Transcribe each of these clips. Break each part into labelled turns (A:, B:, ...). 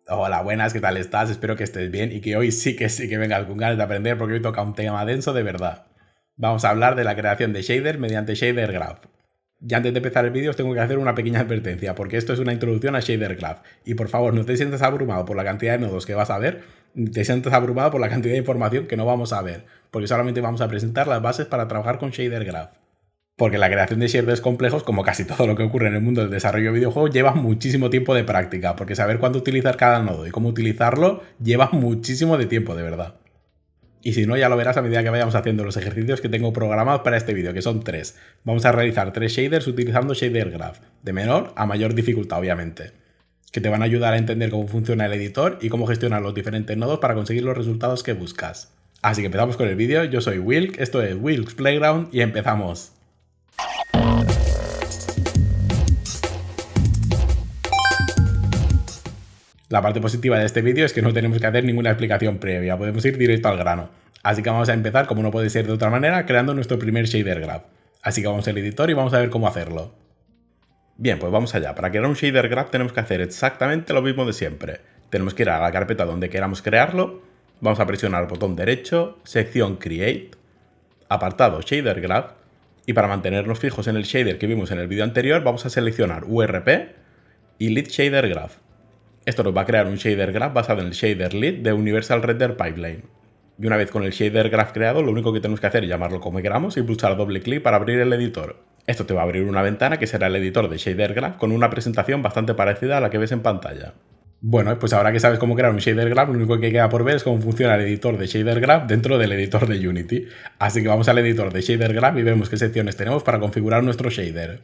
A: Hola, buenas, ¿qué tal estás? Espero que estés bien y que hoy sí que vengas con ganas de aprender porque hoy toca un tema denso de verdad. Vamos a hablar de la creación de shaders mediante Shader Graph. Ya antes de empezar el vídeo os tengo que hacer una pequeña advertencia porque esto es una introducción a Shader Graph y por favor no te sientas abrumado por la cantidad de nodos que vas a ver, ni te sientas abrumado por la cantidad de información que no vamos a ver, porque solamente vamos a presentar las bases para trabajar con Shader Graph. Porque la creación de shaders complejos, como casi todo lo que ocurre en el mundo del desarrollo de videojuegos, lleva muchísimo tiempo de práctica, porque saber cuándo utilizar cada nodo y cómo utilizarlo lleva muchísimo de tiempo, de verdad. Y si no, ya lo verás a medida que vayamos haciendo los ejercicios que tengo programados para este vídeo, que son 3. Vamos a realizar 3 shaders utilizando Shader Graph, de menor a mayor dificultad, obviamente, que te van a ayudar a entender cómo funciona el editor y cómo gestionar los diferentes nodos para conseguir los resultados que buscas. Así que empezamos con el vídeo. Yo soy Wilk, esto es Wilk's Playground y empezamos. La parte positiva de este vídeo es que no tenemos que hacer ninguna explicación previa, podemos ir directo al grano. Así que vamos a empezar, como no puede ser de otra manera, creando nuestro primer shader graph. Así que vamos al editor y vamos a ver cómo hacerlo. Bien, pues vamos allá. Para crear un shader graph tenemos que hacer exactamente lo mismo de siempre. Tenemos que ir a la carpeta donde queramos crearlo, vamos a presionar el botón derecho, sección Create, apartado Shader Graph, y para mantenernos fijos en el shader que vimos en el vídeo anterior vamos a seleccionar URP y Lead Shader Graph. Esto nos va a crear un shader graph basado en el shader lead de Universal Render Pipeline. Y una vez con el shader graph creado, lo único que tenemos que hacer es llamarlo como queramos y pulsar doble clic para abrir el editor. Esto te va a abrir una ventana que será el editor de shader graph con una presentación bastante parecida a la que ves en pantalla. Bueno, pues ahora que sabes cómo crear un shader graph, lo único que queda por ver es cómo funciona el editor de shader graph dentro del editor de Unity. Así que vamos al editor de shader graph y vemos qué secciones tenemos para configurar nuestro shader.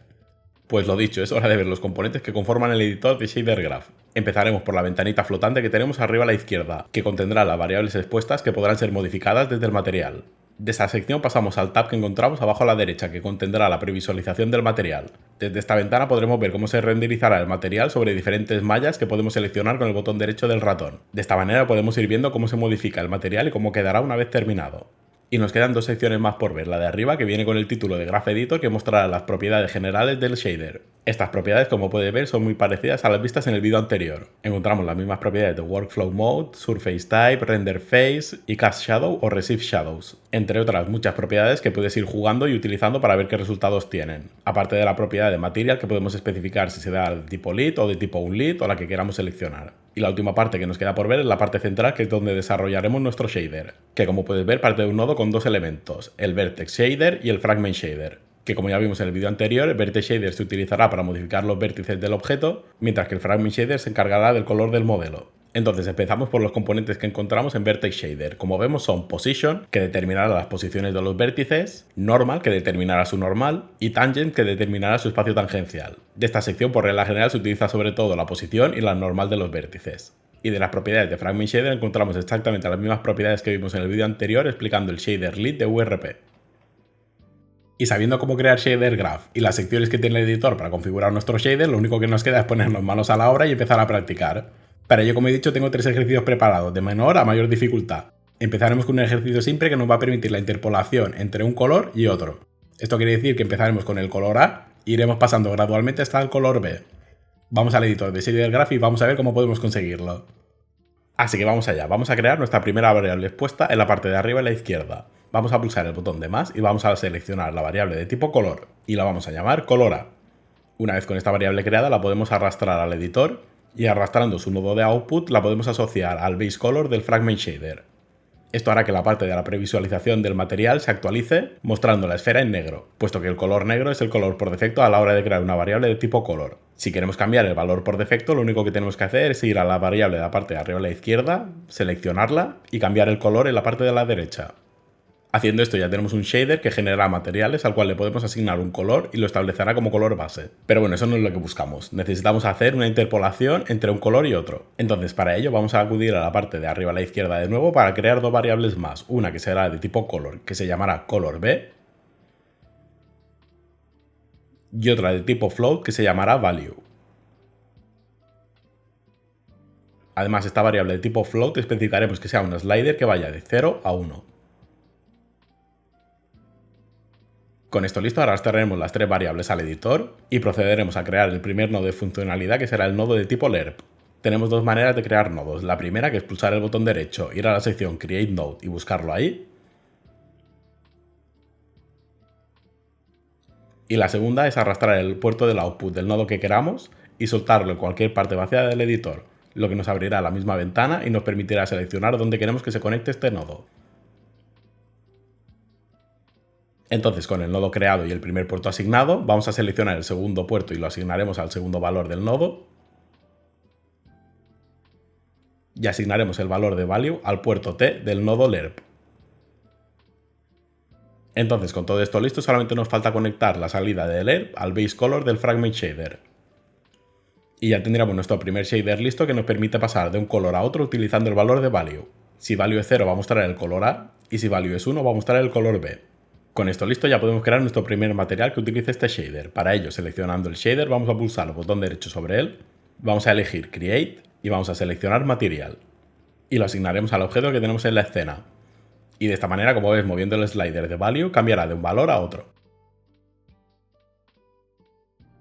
A: Pues lo dicho, es hora de ver los componentes que conforman el editor de Shader Graph. Empezaremos por la ventanita flotante que tenemos arriba a la izquierda, que contendrá las variables expuestas que podrán ser modificadas desde el material. De esta sección pasamos al tab que encontramos abajo a la derecha, que contendrá la previsualización del material. Desde esta ventana podremos ver cómo se renderizará el material sobre diferentes mallas que podemos seleccionar con el botón derecho del ratón. De esta manera podemos ir viendo cómo se modifica el material y cómo quedará una vez terminado. Y nos quedan dos secciones más por ver, la de arriba que viene con el título de Graph Editor que mostrará las propiedades generales del shader. Estas propiedades, como puedes ver, son muy parecidas a las vistas en el vídeo anterior. Encontramos las mismas propiedades de Workflow Mode, Surface Type, Render Face y Cast Shadow o Receive Shadows, entre otras muchas propiedades que puedes ir jugando y utilizando para ver qué resultados tienen. Aparte de la propiedad de Material que podemos especificar si se da de tipo Lead o de tipo Unlead o la que queramos seleccionar. Y la última parte que nos queda por ver es la parte central, que es donde desarrollaremos nuestro shader, que como puedes ver parte de un nodo con dos elementos, el Vertex Shader y el Fragment Shader, que como ya vimos en el vídeo anterior, el Vertex Shader se utilizará para modificar los vértices del objeto, mientras que el Fragment Shader se encargará del color del modelo. Entonces empezamos por los componentes que encontramos en Vertex Shader. Como vemos son Position, que determinará las posiciones de los vértices, Normal, que determinará su normal, y Tangent, que determinará su espacio tangencial. De esta sección por regla general se utiliza sobre todo la posición y la normal de los vértices. Y de las propiedades de Fragment Shader encontramos exactamente las mismas propiedades que vimos en el vídeo anterior explicando el Shader Lead de URP. Y sabiendo cómo crear Shader Graph y las secciones que tiene el editor para configurar nuestro shader, lo único que nos queda es ponernos manos a la obra y empezar a practicar. Para ello, como he dicho, tengo 3 ejercicios preparados, de menor a mayor dificultad. Empezaremos con un ejercicio simple que nos va a permitir la interpolación entre un color y otro. Esto quiere decir que empezaremos con el color A e iremos pasando gradualmente hasta el color B. Vamos al editor de Shader Graph y vamos a ver cómo podemos conseguirlo. Así que vamos allá, vamos a crear nuestra primera variable expuesta en la parte de arriba a la izquierda. Vamos a pulsar el botón de más y vamos a seleccionar la variable de tipo color y la vamos a llamar color A. Una vez con esta variable creada la podemos arrastrar al editor y arrastrando su nodo de output la podemos asociar al base color del Fragment Shader. Esto hará que la parte de la previsualización del material se actualice mostrando la esfera en negro, puesto que el color negro es el color por defecto a la hora de crear una variable de tipo color. Si queremos cambiar el valor por defecto, lo único que tenemos que hacer es ir a la variable de la parte de arriba a la izquierda, seleccionarla y cambiar el color en la parte de la derecha. Haciendo esto ya tenemos un shader que generará materiales al cual le podemos asignar un color y lo establecerá como color base. Pero bueno, eso no es lo que buscamos. Necesitamos hacer una interpolación entre un color y otro. Entonces para ello vamos a acudir a la parte de arriba a la izquierda de nuevo para crear dos variables más. Una que será de tipo color, que se llamará color B, y otra de tipo float que se llamará value. Además, esta variable de tipo float especificaremos que sea un slider que vaya de 0 a 1. Con esto listo, arrastraremos las 3 variables al editor y procederemos a crear el primer nodo de funcionalidad que será el nodo de tipo lerp. Tenemos dos maneras de crear nodos. La primera, que es pulsar el botón derecho, ir a la sección Create Node y buscarlo ahí. Y la segunda es arrastrar el puerto del output del nodo que queramos y soltarlo en cualquier parte vacía del editor, lo que nos abrirá la misma ventana y nos permitirá seleccionar dónde queremos que se conecte este nodo. Entonces, con el nodo creado y el primer puerto asignado, vamos a seleccionar el segundo puerto y lo asignaremos al segundo valor del nodo. Y asignaremos el valor de value al puerto T del nodo lerp. Entonces, con todo esto listo, solamente nos falta conectar la salida del lerp al base color del fragment shader. Y ya tendríamos nuestro primer shader listo que nos permite pasar de un color a otro utilizando el valor de value. Si value es 0 va a mostrar el color A y si value es 1 va a mostrar el color B. Con esto listo ya podemos crear nuestro primer material que utilice este shader. Para ello, seleccionando el shader, vamos a pulsar el botón derecho sobre él, vamos a elegir Create y vamos a seleccionar Material. Y lo asignaremos al objeto que tenemos en la escena. Y de esta manera, como ves, moviendo el slider de value, cambiará de un valor a otro.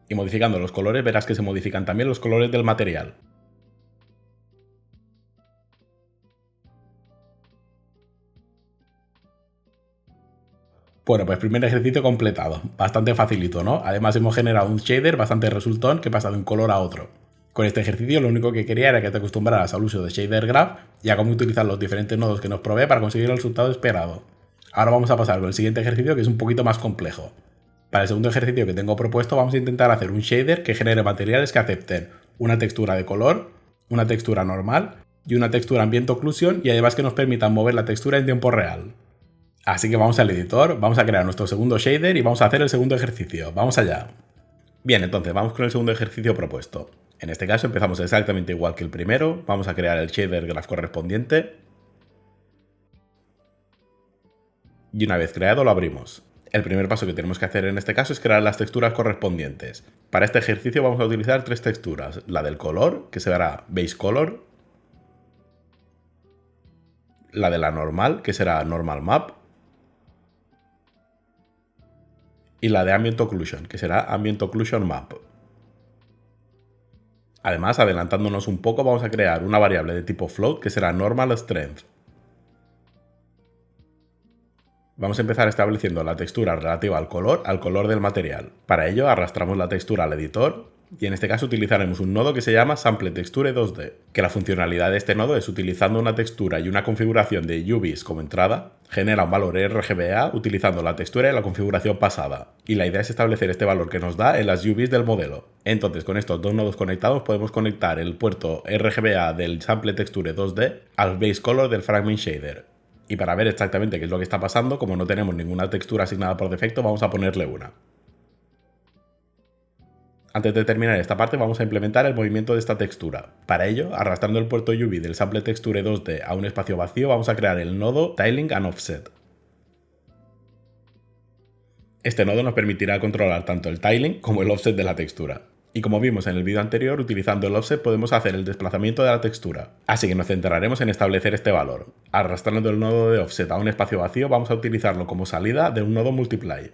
A: Y modificando los colores verás que se modifican también los colores del material. Bueno, pues primer ejercicio completado. Bastante facilito, ¿no? Además hemos generado un shader bastante resultón que pasa de un color a otro. Con este ejercicio lo único que quería era que te acostumbraras al uso de Shader Graph y a cómo utilizar los diferentes nodos que nos provee para conseguir el resultado esperado. Ahora vamos a pasar con el siguiente ejercicio que es un poquito más complejo. Para el segundo ejercicio que tengo propuesto vamos a intentar hacer un shader que genere materiales que acepten una textura de color, una textura normal y una textura ambient occlusion y además que nos permitan mover la textura en tiempo real. Así que vamos al editor, vamos a crear nuestro segundo shader y vamos a hacer el segundo ejercicio. ¡Vamos allá! Bien, entonces vamos con el segundo ejercicio propuesto. En este caso empezamos exactamente igual que el primero, vamos a crear el shader graph correspondiente y una vez creado lo abrimos. El primer paso que tenemos que hacer en este caso es crear las texturas correspondientes. Para este ejercicio vamos a utilizar tres texturas, la del color, que será base color, la de la normal, que será normal map, y la de ambient occlusion, que será ambient occlusion map. Además, adelantándonos un poco, vamos a crear una variable de tipo float que será normal strength. Vamos a empezar estableciendo la textura relativa al color del material. Para ello arrastramos la textura al editor y en este caso utilizaremos un nodo que se llama Sample Texture 2D, que la funcionalidad de este nodo es utilizando una textura y una configuración de UVs como entrada, genera un valor RGBA utilizando la textura y la configuración pasada. Y la idea es establecer este valor que nos da en las UVs del modelo. Entonces con estos dos nodos conectados podemos conectar el puerto RGBA del Sample Texture 2D al Base Color del Fragment Shader. Y para ver exactamente qué es lo que está pasando, como no tenemos ninguna textura asignada por defecto, vamos a ponerle una. Antes de terminar esta parte vamos a implementar el movimiento de esta textura. Para ello, arrastrando el puerto UV del Sample Texture 2D a un espacio vacío, vamos a crear el nodo Tiling and Offset. Este nodo nos permitirá controlar tanto el tiling como el offset de la textura. Y como vimos en el vídeo anterior, utilizando el offset podemos hacer el desplazamiento de la textura. Así que nos centraremos en establecer este valor. Arrastrando el nodo de offset a un espacio vacío vamos a utilizarlo como salida de un nodo multiply.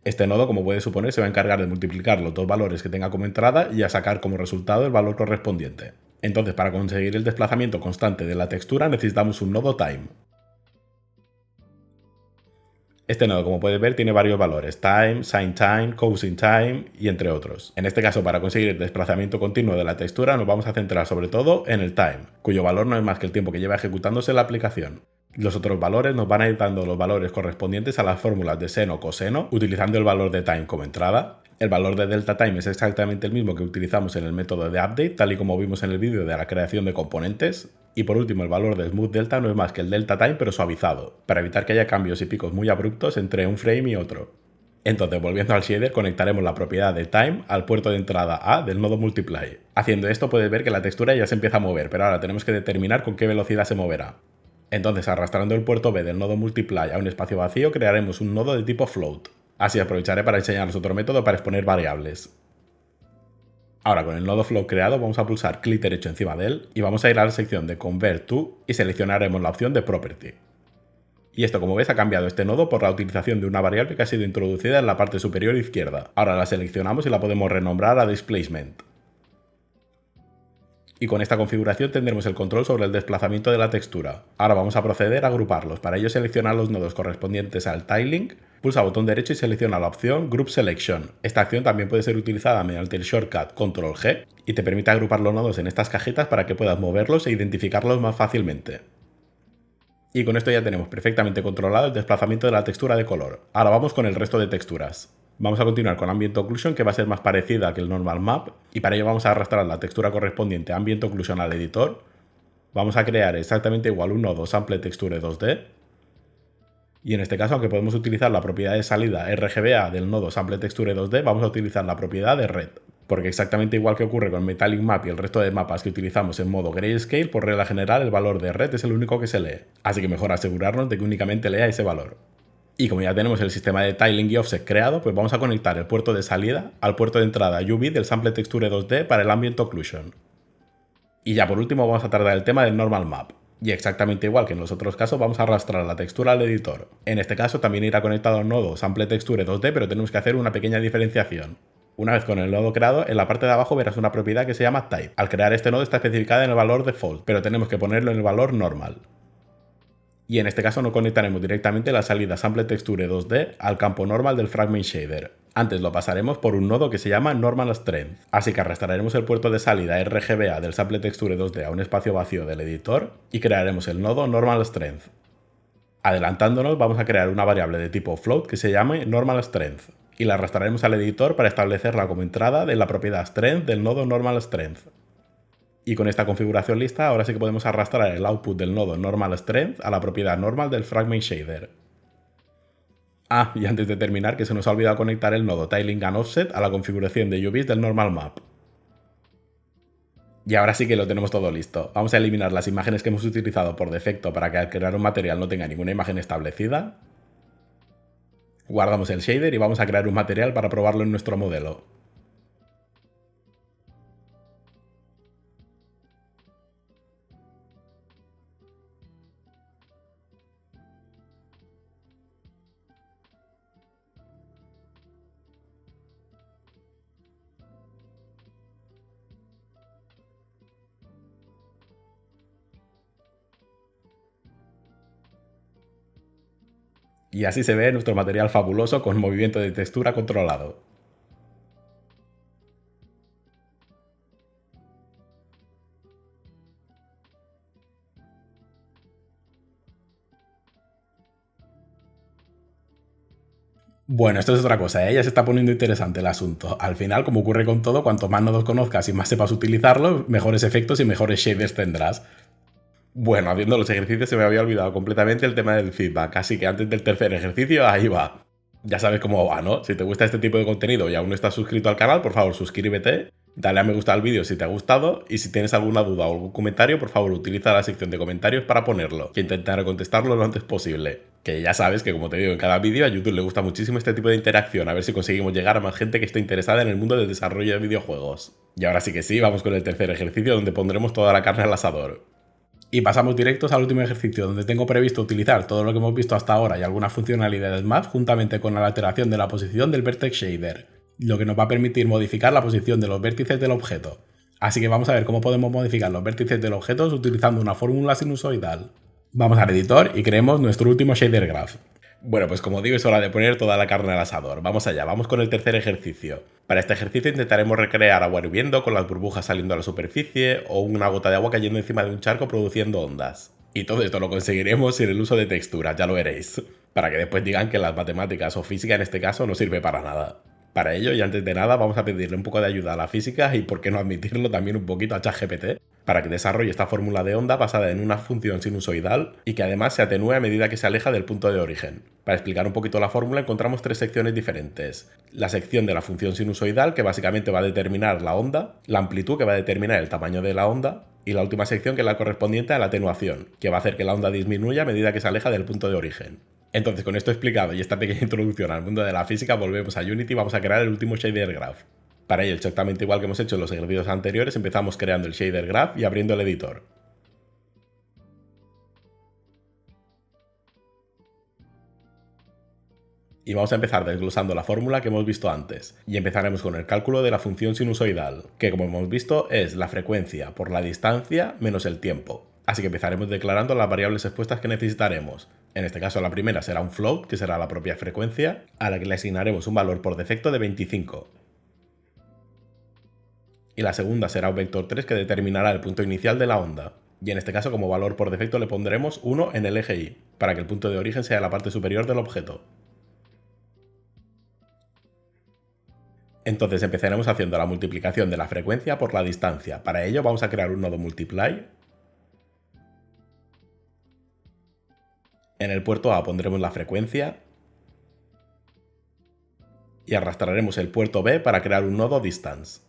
A: Este nodo, como puede suponer, se va a encargar de multiplicar los dos valores que tenga como entrada y a sacar como resultado el valor correspondiente. Entonces, para conseguir el desplazamiento constante de la textura necesitamos un nodo time. Este nodo, como puedes ver, tiene varios valores, time, sin time, cosine time y entre otros. En este caso, para conseguir el desplazamiento continuo de la textura, nos vamos a centrar sobre todo en el time, cuyo valor no es más que el tiempo que lleva ejecutándose la aplicación. Los otros valores nos van a ir dando los valores correspondientes a las fórmulas de seno o coseno, utilizando el valor de time como entrada. El valor de delta time es exactamente el mismo que utilizamos en el método de update, tal y como vimos en el vídeo de la creación de componentes. Y por último, el valor de smooth delta no es más que el delta time pero suavizado, para evitar que haya cambios y picos muy abruptos entre un frame y otro. Entonces, volviendo al shader, conectaremos la propiedad de time al puerto de entrada A del nodo multiply. Haciendo esto puedes ver que la textura ya se empieza a mover, pero ahora tenemos que determinar con qué velocidad se moverá. Entonces, arrastrando el puerto B del nodo multiply a un espacio vacío, crearemos un nodo de tipo float. Así aprovecharé para enseñaros otro método para exponer variables. Ahora con el nodo float creado vamos a pulsar clic derecho encima de él y vamos a ir a la sección de Convert to y seleccionaremos la opción de Property. Y esto, como ves, ha cambiado este nodo por la utilización de una variable que ha sido introducida en la parte superior izquierda. Ahora la seleccionamos y la podemos renombrar a Displacement. Y con esta configuración tendremos el control sobre el desplazamiento de la textura. Ahora vamos a proceder a agruparlos. Para ello selecciona los nodos correspondientes al tiling, pulsa botón derecho y selecciona la opción Group Selection. Esta acción también puede ser utilizada mediante el shortcut Control G y te permite agrupar los nodos en estas cajitas para que puedas moverlos e identificarlos más fácilmente. Y con esto ya tenemos perfectamente controlado el desplazamiento de la textura de color. Ahora vamos con el resto de texturas. Vamos a continuar con Ambient Occlusion, que va a ser más parecida que el Normal Map, y para ello vamos a arrastrar la textura correspondiente a Ambient Occlusion al editor. Vamos a crear exactamente igual un nodo Sample Texture 2D, y en este caso, aunque podemos utilizar la propiedad de salida RGBA del nodo Sample Texture 2D, vamos a utilizar la propiedad de Red, porque exactamente igual que ocurre con Metallic Map y el resto de mapas que utilizamos en modo Grayscale, por regla general el valor de Red es el único que se lee, así que mejor asegurarnos de que únicamente lea ese valor. Y como ya tenemos el sistema de tiling y offset creado, pues vamos a conectar el puerto de salida al puerto de entrada UV del Sample Texture 2D para el Ambient Occlusion. Y ya por último vamos a tratar el tema del Normal Map. Y exactamente igual que en los otros casos vamos a arrastrar la textura al editor. En este caso también irá conectado al nodo Sample Texture 2D, pero tenemos que hacer una pequeña diferenciación. Una vez con el nodo creado, en la parte de abajo verás una propiedad que se llama Type. Al crear este nodo está especificada en el valor default, pero tenemos que ponerlo en el valor normal. Y en este caso no conectaremos directamente la salida Sample Texture 2D al campo normal del Fragment Shader. Antes lo pasaremos por un nodo que se llama Normal Strength. Así que arrastraremos el puerto de salida RGBA del Sample Texture 2D a un espacio vacío del editor y crearemos el nodo Normal Strength. Adelantándonos, vamos a crear una variable de tipo float que se llame Normal Strength y la arrastraremos al editor para establecerla como entrada de la propiedad Strength del nodo Normal Strength. Y con esta configuración lista, ahora sí que podemos arrastrar el output del nodo Normal Strength a la propiedad normal del Fragment Shader. Ah, y antes de terminar, que se nos ha olvidado conectar el nodo Tiling and Offset a la configuración de UVs del Normal Map. Y ahora sí que lo tenemos todo listo. Vamos a eliminar las imágenes que hemos utilizado por defecto para que al crear un material no tenga ninguna imagen establecida. Guardamos el shader y vamos a crear un material para probarlo en nuestro modelo. Y así se ve nuestro material fabuloso con movimiento de textura controlado. Bueno, esto es otra cosa, ¿eh? Ya se está poniendo interesante el asunto. Al final, como ocurre con todo, cuanto más nodos conozcas y más sepas utilizarlos, mejores efectos y mejores shaders tendrás. Bueno, haciendo los ejercicios se me había olvidado completamente el tema del feedback, así que antes del tercer ejercicio, ahí va. Ya sabes cómo va, ¿no? Si te gusta este tipo de contenido y aún no estás suscrito al canal, por favor suscríbete, dale a me gusta al vídeo si te ha gustado y si tienes alguna duda o algún comentario, por favor utiliza la sección de comentarios para ponerlo, que intentaré contestarlo lo antes posible. Que ya sabes que, como te digo en cada vídeo, a YouTube le gusta muchísimo este tipo de interacción, a ver si conseguimos llegar a más gente que esté interesada en el mundo del desarrollo de videojuegos. Y ahora sí que sí, vamos con el tercer ejercicio donde pondremos toda la carne al asador. Y pasamos directos al último ejercicio, donde tengo previsto utilizar todo lo que hemos visto hasta ahora y algunas funcionalidades más, juntamente con la alteración de la posición del Vertex Shader, lo que nos va a permitir modificar la posición de los vértices del objeto. Así que vamos a ver cómo podemos modificar los vértices del objeto utilizando una fórmula sinusoidal. Vamos al editor y creemos nuestro último Shader Graph. Bueno, pues como digo, es hora de poner toda la carne al asador. Vamos allá, vamos con el tercer ejercicio. Para este ejercicio intentaremos recrear agua hirviendo con las burbujas saliendo a la superficie o una gota de agua cayendo encima de un charco produciendo ondas. Y todo esto lo conseguiremos sin el uso de texturas, ya lo veréis. Para que después digan que las matemáticas o física en este caso no sirve para nada. Para ello, y antes de nada, vamos a pedirle un poco de ayuda a la física y, por qué no admitirlo, también un poquito a ChatGPT, para que desarrolle esta fórmula de onda basada en una función sinusoidal y que además se atenúe a medida que se aleja del punto de origen. Para explicar un poquito la fórmula encontramos tres secciones diferentes. La sección de la función sinusoidal, que básicamente va a determinar la onda, la amplitud, que va a determinar el tamaño de la onda, y la última sección, que es la correspondiente a la atenuación, que va a hacer que la onda disminuya a medida que se aleja del punto de origen. Entonces, con esto explicado y esta pequeña introducción al mundo de la física, volvemos a Unity y vamos a crear el último Shader Graph. Para ello, exactamente igual que hemos hecho en los ejercicios anteriores, empezamos creando el Shader Graph y abriendo el editor. Y vamos a empezar desglosando la fórmula que hemos visto antes, y empezaremos con el cálculo de la función sinusoidal, que como hemos visto es la frecuencia por la distancia menos el tiempo. Así que empezaremos declarando las variables expuestas que necesitaremos. En este caso la primera será un float, que será la propia frecuencia, a la que le asignaremos un valor por defecto de 25. Y la segunda será un vector 3 que determinará el punto inicial de la onda. Y en este caso como valor por defecto le pondremos 1 en el eje Y, para que el punto de origen sea la parte superior del objeto. Entonces empezaremos haciendo la multiplicación de la frecuencia por la distancia. Para ello vamos a crear un nodo multiply. En el puerto A pondremos la frecuencia y arrastraremos el puerto B para crear un nodo distance.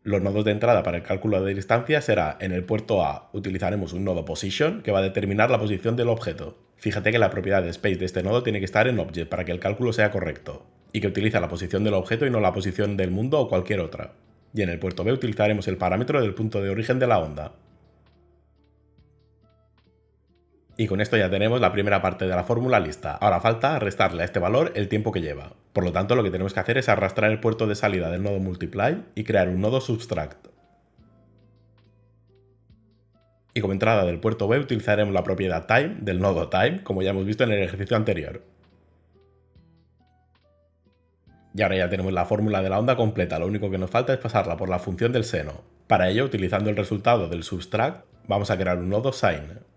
A: Los nodos de entrada para el cálculo de distancia será en el puerto A utilizaremos un nodo position que va a determinar la posición del objeto. Fíjate que la propiedad de space de este nodo tiene que estar en object para que el cálculo sea correcto, y que utiliza la posición del objeto y no la posición del mundo o cualquier otra. Y en el puerto B utilizaremos el parámetro del punto de origen de la onda. Y con esto ya tenemos la primera parte de la fórmula lista. Ahora falta restarle a este valor el tiempo que lleva. Por lo tanto, lo que tenemos que hacer es arrastrar el puerto de salida del nodo multiply y crear un nodo subtract. Y como entrada del puerto B utilizaremos la propiedad time del nodo time, como ya hemos visto en el ejercicio anterior. Y ahora ya tenemos la fórmula de la onda completa, lo único que nos falta es pasarla por la función del seno. Para ello, utilizando el resultado del subtract, vamos a crear un nodo sine.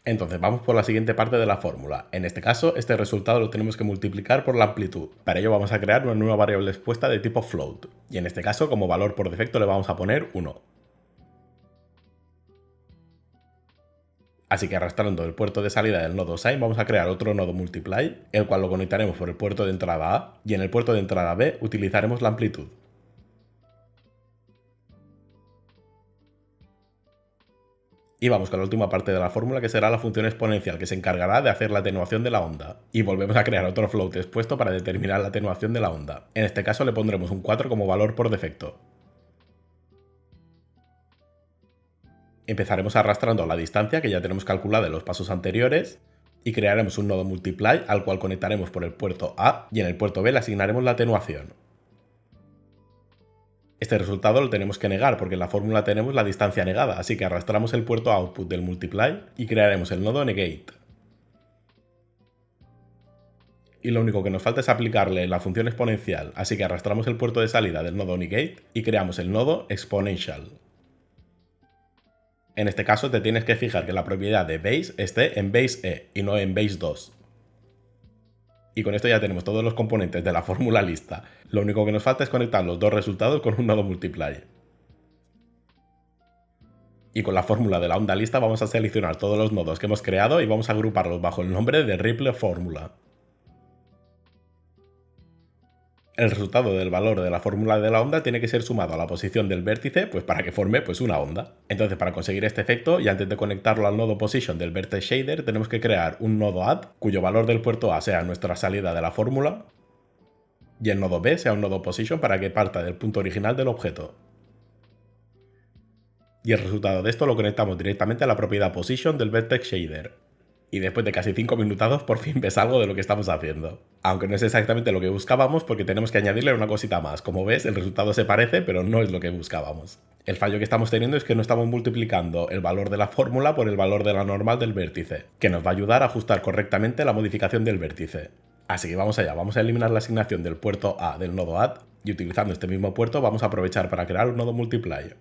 A: Entonces vamos por la siguiente parte de la fórmula. En este caso, este resultado lo tenemos que multiplicar por la amplitud. Para ello vamos a crear una nueva variable expuesta de tipo float. Y en este caso, como valor por defecto, le vamos a poner 1. Así que arrastrando el puerto de salida del nodo sine vamos a crear otro nodo multiply, el cual lo conectaremos por el puerto de entrada A, y en el puerto de entrada B utilizaremos la amplitud. Y vamos con la última parte de la fórmula, que será la función exponencial, que se encargará de hacer la atenuación de la onda. Y volvemos a crear otro float expuesto para determinar la atenuación de la onda. En este caso le pondremos un 4 como valor por defecto. Empezaremos arrastrando la distancia que ya tenemos calculada en los pasos anteriores y crearemos un nodo multiply al cual conectaremos por el puerto A y en el puerto B le asignaremos la atenuación. Este resultado lo tenemos que negar porque en la fórmula tenemos la distancia negada, así que arrastramos el puerto output del multiply y crearemos el nodo negate. Y lo único que nos falta es aplicarle la función exponencial, así que arrastramos el puerto de salida del nodo negate y creamos el nodo exponential. En este caso te tienes que fijar que la propiedad de base esté en base E y no en base 2. Y con esto ya tenemos todos los componentes de la fórmula lista. Lo único que nos falta es conectar los dos resultados con un nodo multiply. Y con la fórmula de la onda lista vamos a seleccionar todos los nodos que hemos creado y vamos a agruparlos bajo el nombre de Ripple Fórmula. El resultado del valor de la fórmula de la onda tiene que ser sumado a la posición del vértice, pues para que forme una onda. Entonces, para conseguir este efecto, y antes de conectarlo al nodo position del vertex shader, tenemos que crear un nodo add, cuyo valor del puerto A sea nuestra salida de la fórmula, y el nodo B sea un nodo position para que parta del punto original del objeto. Y el resultado de esto lo conectamos directamente a la propiedad position del vertex shader. Y después de casi 5 minutazos por fin ves algo de lo que estamos haciendo. Aunque no es exactamente lo que buscábamos porque tenemos que añadirle una cosita más. Como ves, el resultado se parece, pero no es lo que buscábamos. El fallo que estamos teniendo es que no estamos multiplicando el valor de la fórmula por el valor de la normal del vértice, que nos va a ayudar a ajustar correctamente la modificación del vértice. Así que vamos allá, vamos a eliminar la asignación del puerto A del nodo add y utilizando este mismo puerto vamos a aprovechar para crear un nodo multiply.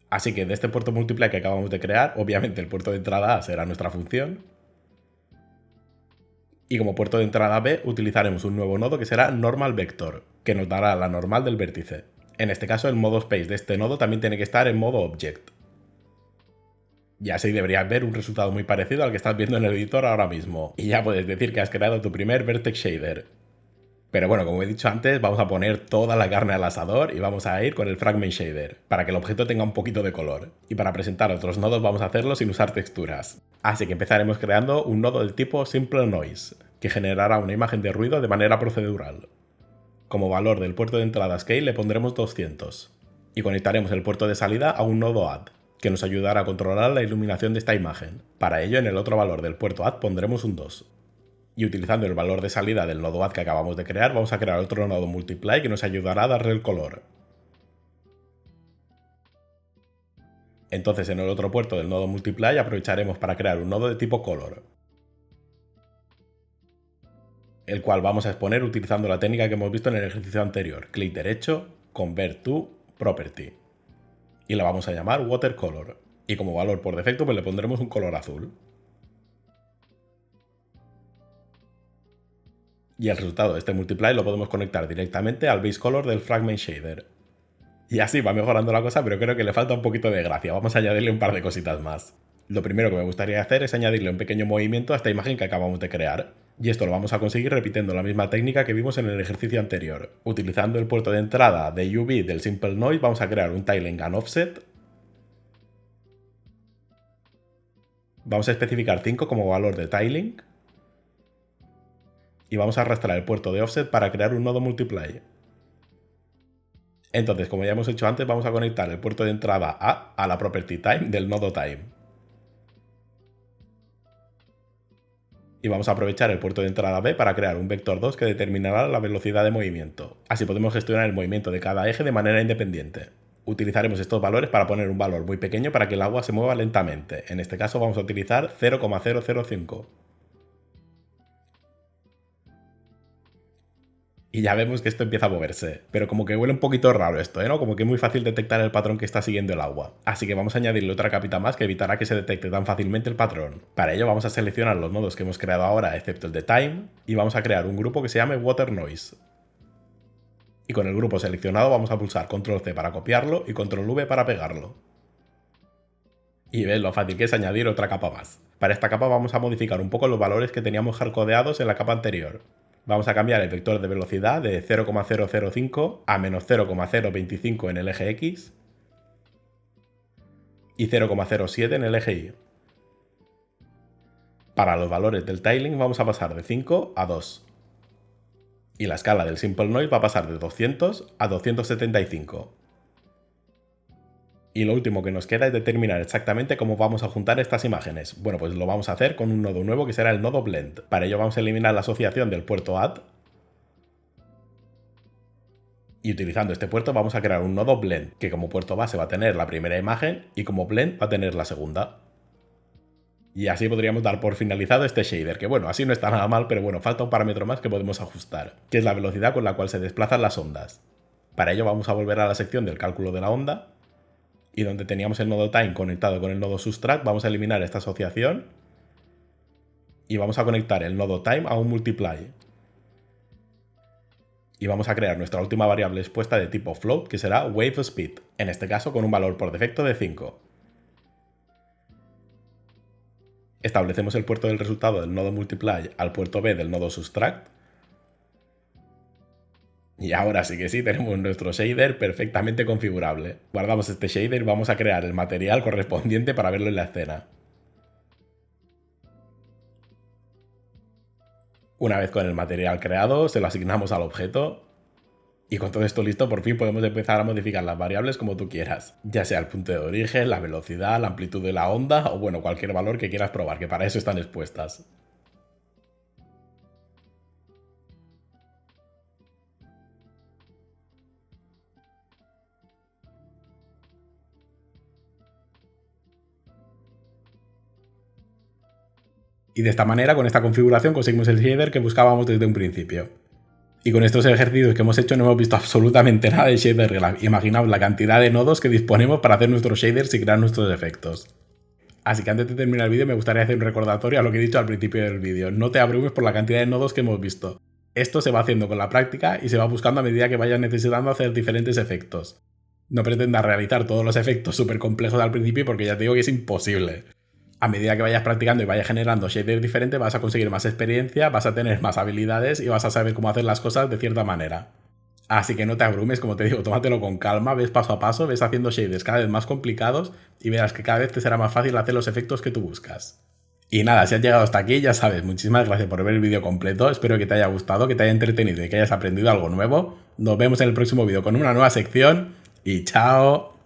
A: Así que de este puerto multiply que acabamos de crear, obviamente el puerto de entrada A será nuestra función. Y como puerto de entrada B utilizaremos un nuevo nodo que será normal vector, que nos dará la normal del vértice. En este caso el modo space de este nodo también tiene que estar en modo object. Y así deberías ver un resultado muy parecido al que estás viendo en el editor ahora mismo. Y ya puedes decir que has creado tu primer vertex shader. Pero bueno, como he dicho antes, vamos a poner toda la carne al asador y vamos a ir con el fragment shader, para que el objeto tenga un poquito de color. Y para presentar otros nodos vamos a hacerlo sin usar texturas. Así que empezaremos creando un nodo del tipo simple noise, que generará una imagen de ruido de manera procedural. Como valor del puerto de entrada scale le pondremos 200. Y conectaremos el puerto de salida a un nodo add. que nos ayudará a controlar la iluminación de esta imagen. Para ello, en el otro valor del puerto add pondremos un 2. Y utilizando el valor de salida del nodo add que acabamos de crear, vamos a crear otro nodo multiply que nos ayudará a darle el color. Entonces en el otro puerto del nodo multiply aprovecharemos para crear un nodo de tipo color, el cual vamos a exponer utilizando la técnica que hemos visto en el ejercicio anterior, clic derecho, convert to property, y la vamos a llamar watercolor, y como valor por defecto pues le pondremos un color azul. Y el resultado de este multiply lo podemos conectar directamente al base color del fragment shader. Y así va mejorando la cosa, pero creo que le falta un poquito de gracia. Vamos a añadirle un par de cositas más. Lo primero que me gustaría hacer es añadirle un pequeño movimiento a esta imagen que acabamos de crear. Y esto lo vamos a conseguir repitiendo la misma técnica que vimos en el ejercicio anterior. Utilizando el puerto de entrada de UV del Simple Noise vamos a crear un tiling and offset. Vamos a especificar 5 como valor de tiling. Y vamos a arrastrar el puerto de offset para crear un nodo multiply. Entonces, como ya hemos hecho antes, vamos a conectar el puerto de entrada a la property time del nodo time. Y vamos a aprovechar el puerto de entrada B para crear un vector 2 que determinará la velocidad de movimiento. Así podemos gestionar el movimiento de cada eje de manera independiente. Utilizaremos estos valores para poner un valor muy pequeño para que el agua se mueva lentamente. En este caso vamos a utilizar 0,005. Y ya vemos que esto empieza a moverse. Pero como que huele un poquito raro esto, ¿no? Como que es muy fácil detectar el patrón que está siguiendo el agua. Así que vamos a añadirle otra capita más que evitará que se detecte tan fácilmente el patrón. Para ello vamos a seleccionar los nodos que hemos creado ahora, excepto el de Time, y vamos a crear un grupo que se llame Water Noise. Y con el grupo seleccionado vamos a pulsar Control C para copiarlo y Control V para pegarlo. Y ves lo fácil que es añadir otra capa más. Para esta capa vamos a modificar un poco los valores que teníamos hardcodeados en la capa anterior. Vamos a cambiar el vector de velocidad de 0,005 a menos 0,025 en el eje X y 0,07 en el eje Y. Para los valores del tiling vamos a pasar de 5 a 2. Y la escala del Simple Noise va a pasar de 200 a 275. Y lo último que nos queda es determinar exactamente cómo vamos a juntar estas imágenes. Bueno, pues lo vamos a hacer con un nodo nuevo que será el nodo Blend. Para ello vamos a eliminar la asociación del puerto Add. Y utilizando este puerto vamos a crear un nodo Blend, que como puerto base va a tener la primera imagen y como Blend va a tener la segunda. Y así podríamos dar por finalizado este shader, que bueno, así no está nada mal, pero bueno, falta un parámetro más que podemos ajustar, que es la velocidad con la cual se desplazan las ondas. Para ello vamos a volver a la sección del cálculo de la onda, y donde teníamos el nodo time conectado con el nodo subtract, vamos a eliminar esta asociación y vamos a conectar el nodo time a un multiply. Y vamos a crear nuestra última variable expuesta de tipo float, que será wave speed, en este caso con un valor por defecto de 5. Establecemos el puerto del resultado del nodo multiply al puerto B del nodo subtract. Y ahora sí que sí, tenemos nuestro shader perfectamente configurable. Guardamos este shader y vamos a crear el material correspondiente para verlo en la escena. Una vez con el material creado, se lo asignamos al objeto. Y con todo esto listo, por fin podemos empezar a modificar las variables como tú quieras. Ya sea el punto de origen, la velocidad, la amplitud de la onda o bueno, cualquier valor que quieras probar, que para eso están expuestas. Y de esta manera, con esta configuración, conseguimos el shader que buscábamos desde un principio. Y con estos ejercicios que hemos hecho no hemos visto absolutamente nada de Shader Glove. Imaginaos la cantidad de nodos que disponemos para hacer nuestros shaders y crear nuestros efectos. Así que antes de terminar el vídeo me gustaría hacer un recordatorio a lo que he dicho al principio del vídeo. No te abrumes por la cantidad de nodos que hemos visto. Esto se va haciendo con la práctica y se va buscando a medida que vayas necesitando hacer diferentes efectos. No pretendas realizar todos los efectos súper complejos al principio porque ya te digo que es imposible. A medida que vayas practicando y vayas generando shaders diferentes vas a conseguir más experiencia, vas a tener más habilidades y vas a saber cómo hacer las cosas de cierta manera. Así que no te abrumes, como te digo, tómatelo con calma, ves paso a paso, ves haciendo shaders cada vez más complicados y verás que cada vez te será más fácil hacer los efectos que tú buscas. Y nada, si has llegado hasta aquí, ya sabes, muchísimas gracias por ver el vídeo completo, espero que te haya gustado, que te haya entretenido y que hayas aprendido algo nuevo. Nos vemos en el próximo vídeo con una nueva sección y chao.